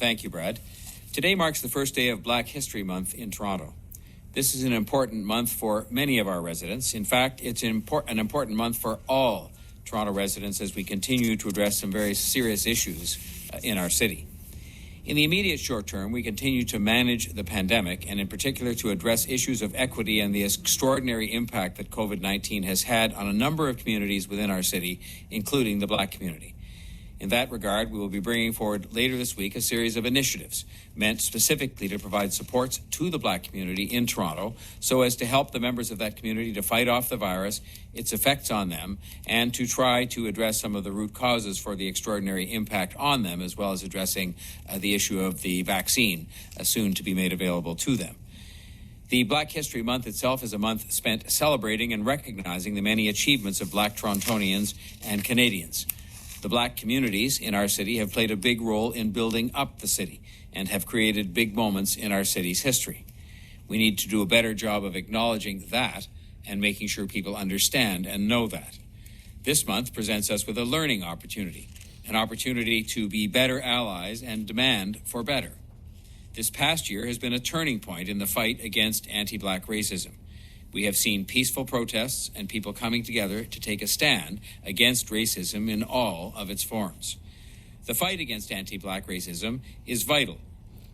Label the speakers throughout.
Speaker 1: Thank you, Brad. Today marks the first day of Black History Month in Toronto. This is an important month for many of our residents. In fact, it's an important month for all Toronto residents as we continue to address some very serious issues in our city. In the immediate short term, we continue to manage the pandemic and in particular to address issues of equity and the extraordinary impact that COVID-19 has had on a number of communities within our city, including the Black community. In that regard, we will be bringing forward later this week a series of initiatives meant specifically to provide supports to the Black community in Toronto so as to help the members of that community to fight off the virus, its effects on them, and to try to address some of the root causes for the extraordinary impact on them, as well as addressing the issue of the vaccine soon to be made available to them. The Black History Month itself is a month spent celebrating and recognizing the many achievements of Black Torontonians and Canadians. The Black communities in our city have played a big role in building up the city and have created big moments in our city's history. We need to do a better job of acknowledging that and making sure people understand and know that. This month presents us with a learning opportunity, an opportunity to be better allies and demand for better. This past year has been a turning point in the fight against anti-Black racism. We have seen peaceful protests and people coming together to take a stand against racism in all of its forms. The fight against anti-Black racism is vital,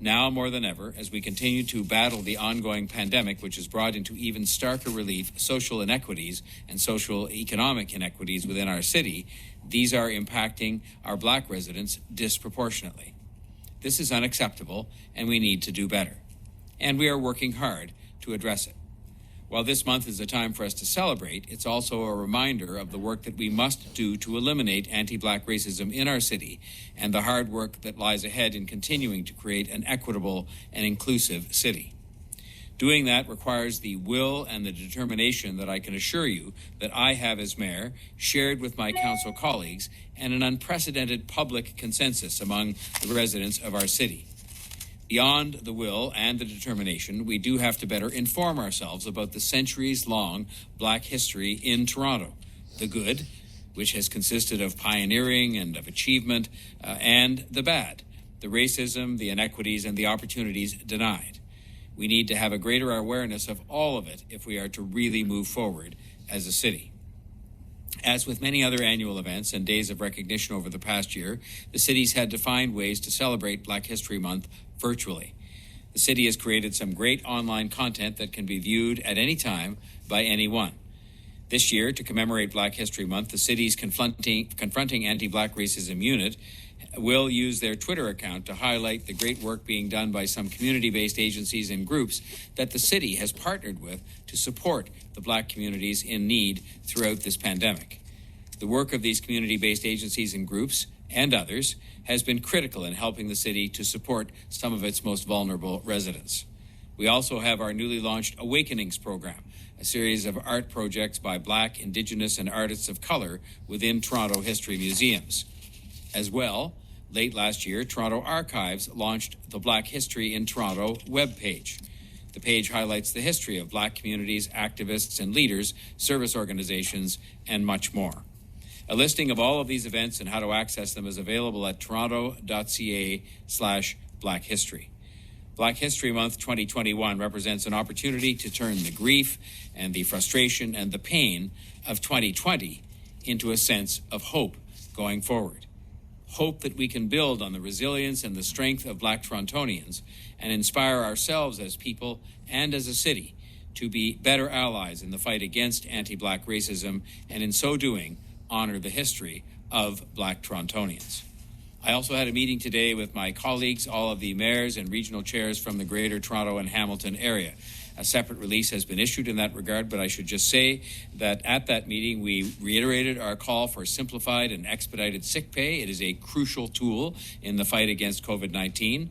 Speaker 1: now more than ever, as we continue to battle the ongoing pandemic, which has brought into even starker relief social inequities and social economic inequities within our city. These are impacting our Black residents disproportionately. This is unacceptable, and we need to do better. And we are working hard to address it. While this month is a time for us to celebrate, it's also a reminder of the work that we must do to eliminate anti-Black racism in our city and the hard work that lies ahead in continuing to create an equitable and inclusive city. Doing that requires the will and the determination that I can assure you that I have as mayor, shared with my council colleagues, and an unprecedented public consensus among the residents of our city. Beyond the will and the determination, we do have to better inform ourselves about the centuries-long Black history in Toronto. The good, which has consisted of pioneering and of achievement, and the bad, the racism, the inequities, and the opportunities denied. We need to have a greater awareness of all of it if we are to really move forward as a city. As with many other annual events and days of recognition over the past year, the city's had to find ways to celebrate Black History Month virtually. The city has created some great online content that can be viewed at any time by anyone. This year, to commemorate Black History Month, the city's Confronting Anti-Black Racism Unit will use their Twitter account to highlight the great work being done by some community-based agencies and groups that the city has partnered with to support the Black communities in need throughout this pandemic. The work of these community-based agencies and groups and others has been critical in helping the city to support some of its most vulnerable residents. We also have our newly launched Awakenings program, a series of art projects by Black, Indigenous, and artists of color within Toronto history museums. As well, late last year, Toronto Archives launched the Black History in Toronto webpage. The page highlights the history of Black communities, activists and leaders, service organizations, and much more. A listing of all of these events and how to access them is available at toronto.ca/Black History. Black History Month 2021 represents an opportunity to turn the grief and the frustration and the pain of 2020 into a sense of hope going forward. Hope that we can build on the resilience and the strength of Black Torontonians and inspire ourselves as people and as a city to be better allies in the fight against anti-Black racism, and in so doing, honor the history of Black Torontonians. I also had a meeting today with my colleagues, all of the mayors and regional chairs from the Greater Toronto and Hamilton area. A separate release has been issued in that regard, but I should just say that at that meeting we reiterated our call for simplified and expedited sick pay. It is a crucial tool in the fight against COVID-19.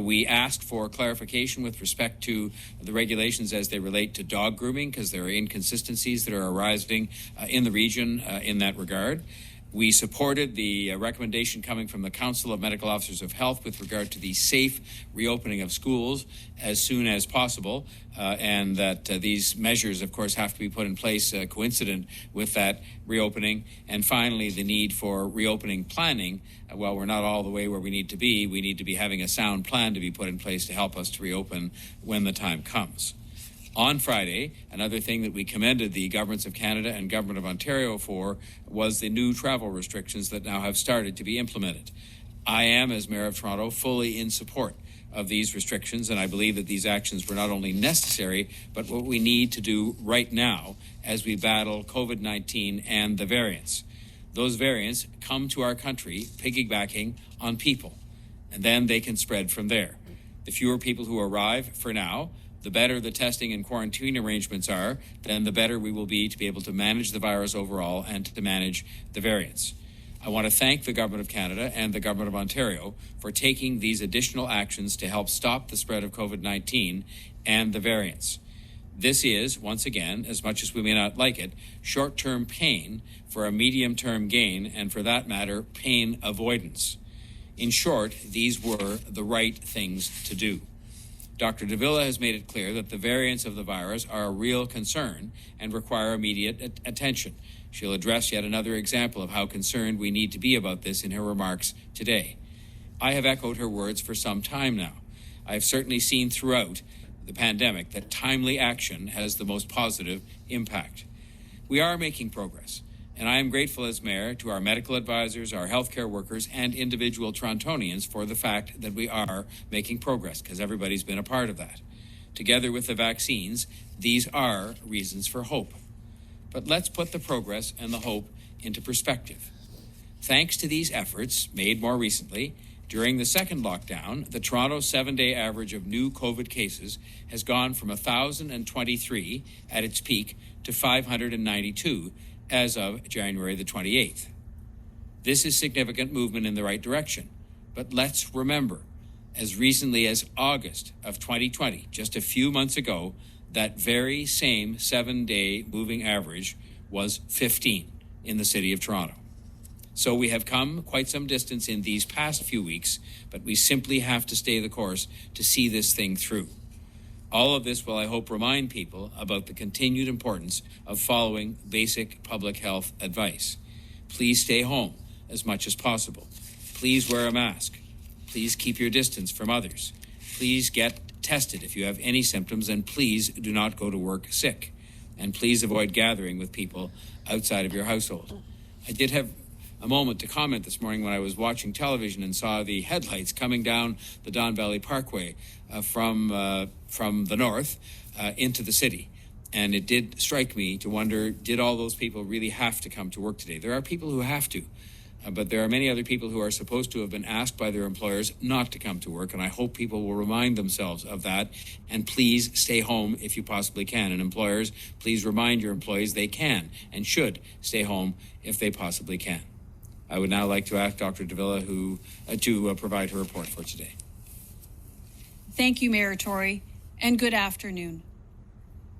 Speaker 1: We asked for clarification with respect to the regulations as they relate to dog grooming, because there are inconsistencies that are arising in the region in that regard. We supported the recommendation coming from the Council of Medical Officers of Health with regard to the safe reopening of schools as soon as possible, and that these measures, of course, have to be put in place coincident with that reopening. And finally, the need for reopening planning. While we're not all the way where we need to be having a sound plan to be put in place to help us to reopen when the time comes. On Friday, another thing that we commended the governments of Canada and Government of Ontario for was the new travel restrictions that now have started to be implemented. I am, as Mayor of Toronto, fully in support of these restrictions, and I believe that these actions were not only necessary, but what we need to do right now as we battle COVID-19 and the variants. Those variants come to our country piggybacking on people, and then they can spread from there. The fewer people who arrive for now, the better the testing and quarantine arrangements are, then the better we will be to be able to manage the virus overall and to manage the variants. I want to thank the Government of Canada and the Government of Ontario for taking these additional actions to help stop the spread of COVID-19 and the variants. This is, once again, as much as we may not like it, short-term pain for a medium-term gain, and for that matter, pain avoidance. In short, these were the right things to do. Dr. de Villa has made it clear that the variants of the virus are a real concern and require immediate attention. She'll address yet another example of how concerned we need to be about this in her remarks today. I have echoed her words for some time now. I have certainly seen throughout the pandemic that timely action has the most positive impact. We are making progress, and I am grateful as Mayor to our medical advisors, our healthcare workers, and individual Torontonians for the fact that we are making progress, because everybody's been a part of that. Together with the vaccines, these are reasons for hope. But let's put the progress and the hope into perspective. Thanks to these efforts made more recently, during the second lockdown, the Toronto 7-day average of new COVID cases has gone from 1,023 at its peak to 592 as of January the 28th. This is significant movement in the right direction. But let's remember, as recently as August of 2020, just a few months ago, that very same 7-day moving average was 15 in the city of Toronto. So we have come quite some distance in these past few weeks, but we simply have to stay the course to see this thing through. All of this will, I hope, remind people about the continued importance of following basic public health advice. Please stay home as much as possible. Please wear a mask. Please keep your distance from others. Please get tested if you have any symptoms, and please do not go to work sick. And please avoid gathering with people outside of your household. I did have a moment to comment this morning when I was watching television and saw the headlights coming down the Don Valley Parkway from the north into the city. And it did strike me to wonder, did all those people really have to come to work today? There are people who have to, but there are many other people who are supposed to have been asked by their employers not to come to work, and I hope people will remind themselves of that. And please stay home if you possibly can. And employers, please remind your employees they can and should stay home if they possibly can. I would now like to ask Dr. de Villa to provide her report for today.
Speaker 2: Thank you, Mayor Tory, and good afternoon.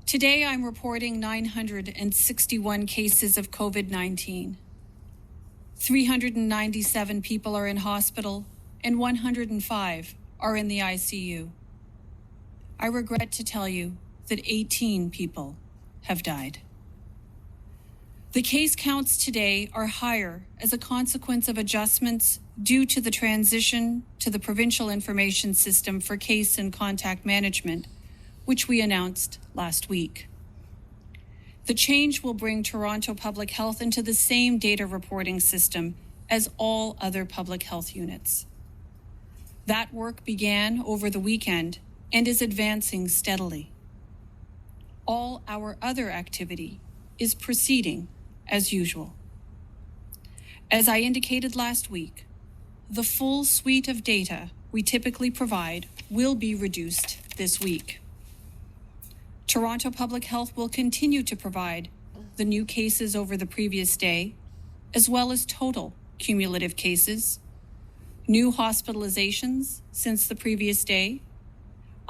Speaker 2: Today, I'm reporting 961 cases of COVID-19. 397 people are in hospital, and 105 are in the ICU. I regret to tell you that 18 people have died. The case counts today are higher as a consequence of adjustments due to the transition to the Provincial Information System for Case and Contact Management, which we announced last week. The change will bring Toronto Public Health into the same data reporting system as all other public health units. That work began over the weekend and is advancing steadily. All our other activity is proceeding as usual. As I indicated last week, the full suite of data we typically provide will be reduced this week. Toronto Public Health will continue to provide the new cases over the previous day, as well as total cumulative cases, new hospitalizations since the previous day,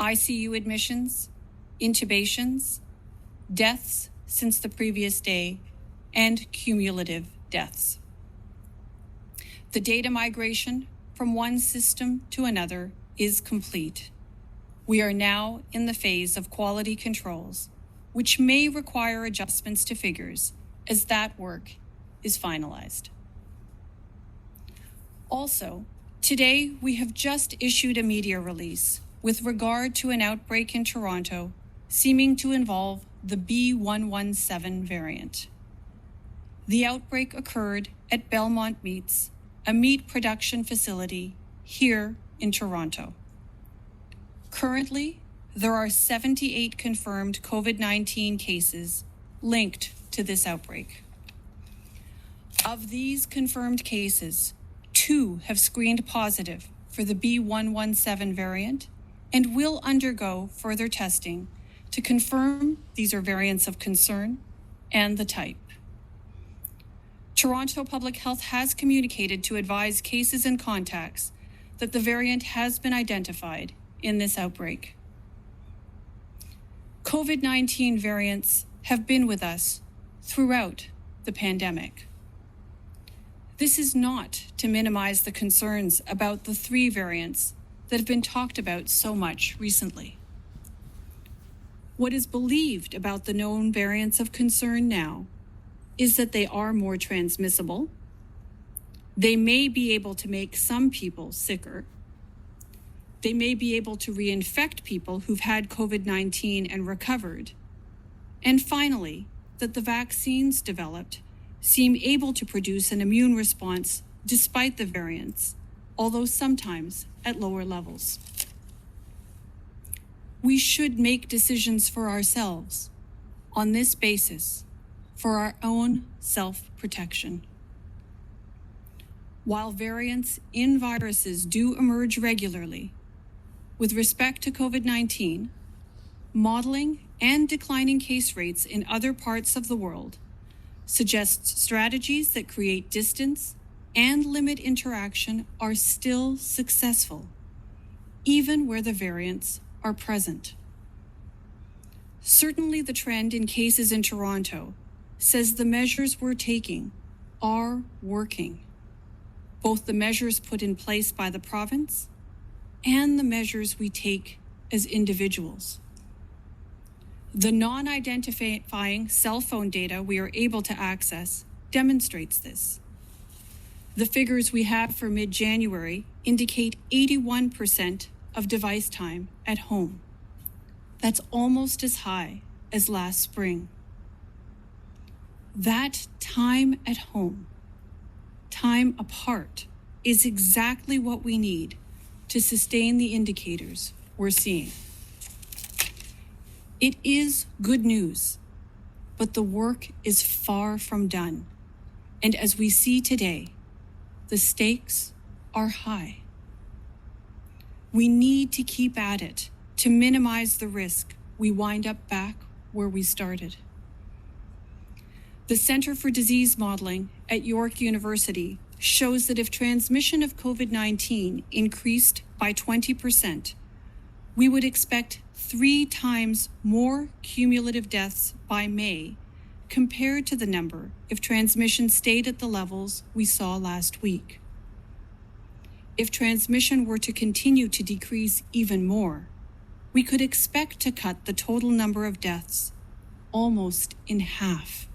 Speaker 2: ICU admissions, intubations, deaths since the previous day, and cumulative deaths. The data migration from one system to another is complete. We are now in the phase of quality controls, which may require adjustments to figures as that work is finalized. Also, today we have just issued a media release with regard to an outbreak in Toronto seeming to involve the B117 variant. The outbreak occurred at Belmont Meats, a meat production facility here in Toronto. Currently, there are 78 confirmed COVID-19 cases linked to this outbreak. Of these confirmed cases, 2 have screened positive for the B117 variant and will undergo further testing to confirm these are variants of concern and the type. Toronto Public Health has communicated to advise cases and contacts that the variant has been identified in this outbreak. COVID-19 variants have been with us throughout the pandemic. This is not to minimize the concerns about the 3 variants that have been talked about so much recently. What is believed about the known variants of concern now is that they are more transmissible. They may be able to make some people sicker. They may be able to reinfect people who've had COVID-19 and recovered. And finally, that the vaccines developed seem able to produce an immune response despite the variants, although sometimes at lower levels. We should make decisions for ourselves on this basis for our own self-protection. While variants in viruses do emerge regularly, with respect to COVID-19, modeling and declining case rates in other parts of the world suggests strategies that create distance and limit interaction are still successful, even where the variants are present. Certainly, the trend in cases in Toronto says the measures we're taking are working, both the measures put in place by the province and the measures we take as individuals. The non-identifying cell phone data we are able to access demonstrates this. The figures we have for mid-January indicate 81% of device time at home. That's almost as high as last spring. That time at home, time apart, is exactly what we need to sustain the indicators we're seeing. It is good news, but the work is far from done. And as we see today, the stakes are high. We need to keep at it to minimize the risk we wind up back where we started. The Centre for Disease Modeling at York University shows that if transmission of COVID-19 increased by 20%, we would expect 3 times more cumulative deaths by May compared to the number if transmission stayed at the levels we saw last week. If transmission were to continue to decrease even more, we could expect to cut the total number of deaths almost in half.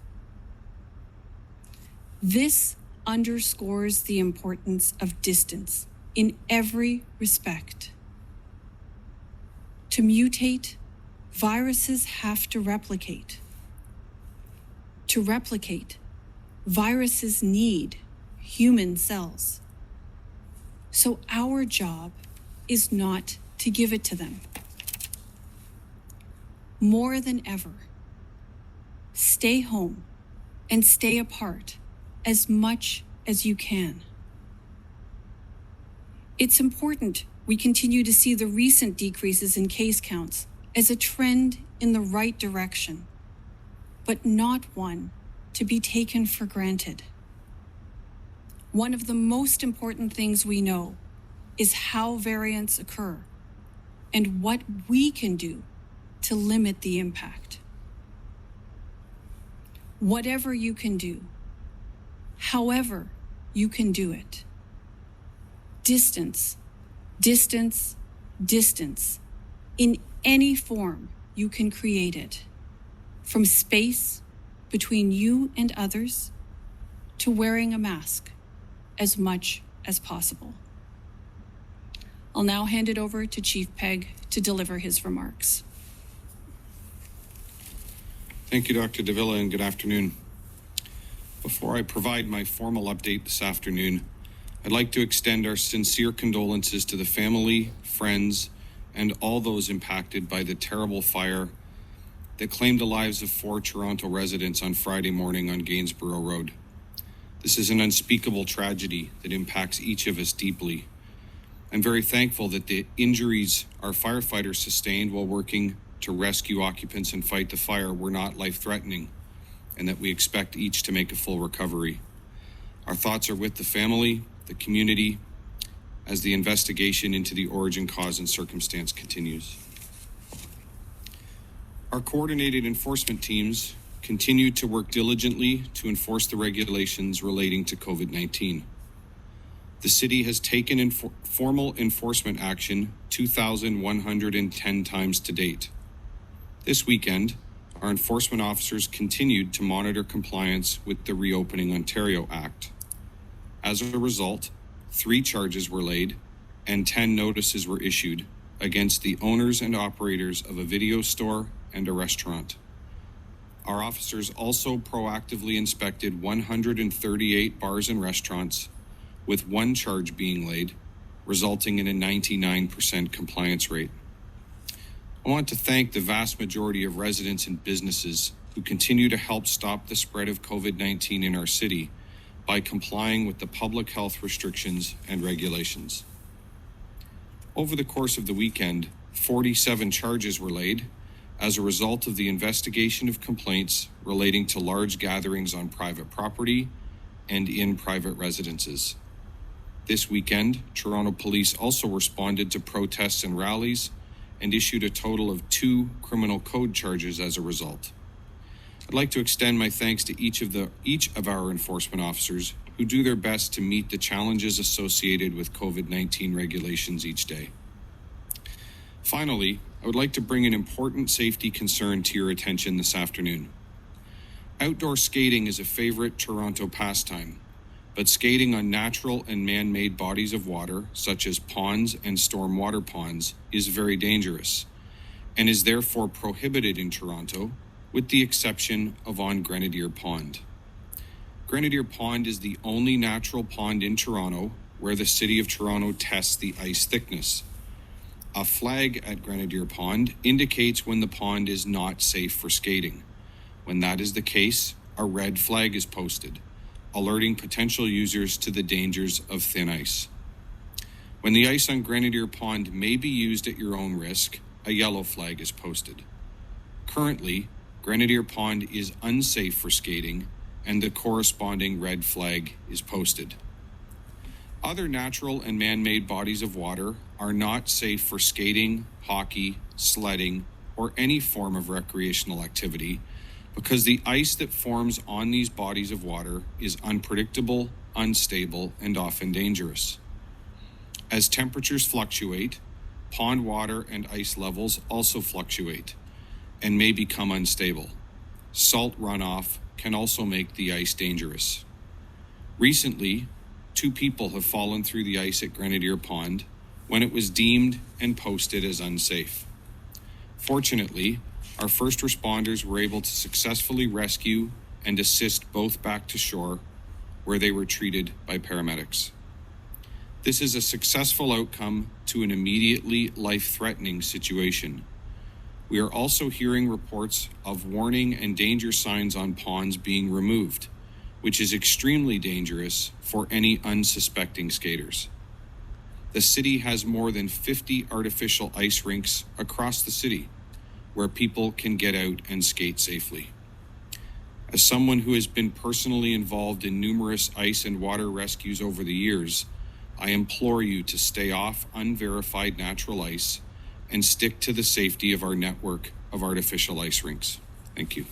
Speaker 2: This underscores the importance of distance in every respect. To mutate, viruses have to replicate. To replicate, viruses need human cells. So our job is not to give it to them. More than ever, stay home and stay apart as much as you can. It's important we continue to see the recent decreases in case counts as a trend in the right direction, but not one to be taken for granted. One of the most important things we know is how variants occur and what we can do to limit the impact. Whatever you can do, however you can do it, distance, distance, distance, in any form you can create it, from space between you and others to wearing a mask as much as possible. I'll now hand it over to Chief Pegg to deliver his remarks.
Speaker 3: Thank you, Dr. de Villa, and good afternoon. Before I provide my formal update this afternoon, I'd like to extend our sincere condolences to the family, friends, and all those impacted by the terrible fire that claimed the lives of 4 Toronto residents on Friday morning on Gainsborough Road. This is an unspeakable tragedy that impacts each of us deeply. I'm very thankful that the injuries our firefighters sustained while working to rescue occupants and fight the fire were not life-threatening, and that we expect each to make a full recovery. Our thoughts are with the family, the community, as the investigation into the origin, cause, and circumstance continues. Our coordinated enforcement teams continue to work diligently to enforce the regulations relating to COVID-19. The city has taken formal enforcement action 2,110 times to date. This weekend, our enforcement officers continued to monitor compliance with the Reopening Ontario Act. As a result, 3 charges were laid and 10 notices were issued against the owners and operators of a video store and a restaurant. Our officers also proactively inspected 138 bars and restaurants, with 1 charge being laid, resulting in a 99% compliance rate. I want to thank the vast majority of residents and businesses who continue to help stop the spread of COVID-19 in our city by complying with the public health restrictions and regulations. Over the course of the weekend, 47 charges were laid as a result of the investigation of complaints relating to large gatherings on private property and in private residences. This weekend, Toronto Police also responded to protests and rallies and issued a total of 2 criminal code charges as a result. I'd like to extend my thanks to each of our enforcement officers who do their best to meet the challenges associated with COVID-19 regulations each day. Finally, I would like to bring an important safety concern to your attention this afternoon. Outdoor skating is a favorite Toronto pastime, but skating on natural and man-made bodies of water, such as ponds and stormwater ponds, is very dangerous and is therefore prohibited in Toronto, with the exception of on Grenadier Pond. Grenadier Pond is the only natural pond in Toronto where the City of Toronto tests the ice thickness. A flag at Grenadier Pond indicates when the pond is not safe for skating. When that is the case, a red flag is posted, alerting potential users to the dangers of thin ice. When the ice on Grenadier Pond may be used at your own risk, a yellow flag is posted. Currently, Grenadier Pond is unsafe for skating, and the corresponding red flag is posted. Other natural and man-made bodies of water are not safe for skating, hockey, sledding, or any form of recreational activity because the ice that forms on these bodies of water is unpredictable, unstable, and often dangerous. As temperatures fluctuate, pond water and ice levels also fluctuate and may become unstable. Salt runoff can also make the ice dangerous. Recently, 2 people have fallen through the ice at Grenadier Pond when it was deemed and posted as unsafe. Fortunately, our first responders were able to successfully rescue and assist both back to shore, where they were treated by paramedics. This is a successful outcome to an immediately life-threatening situation. We are also hearing reports of warning and danger signs on ponds being removed, which is extremely dangerous for any unsuspecting skaters. The city has more than 50 artificial ice rinks across the city where people can get out and skate safely. As someone who has been personally involved in numerous ice and water rescues over the years, I implore you to stay off unverified natural ice and stick to the safety of our network of artificial ice rinks. Thank you.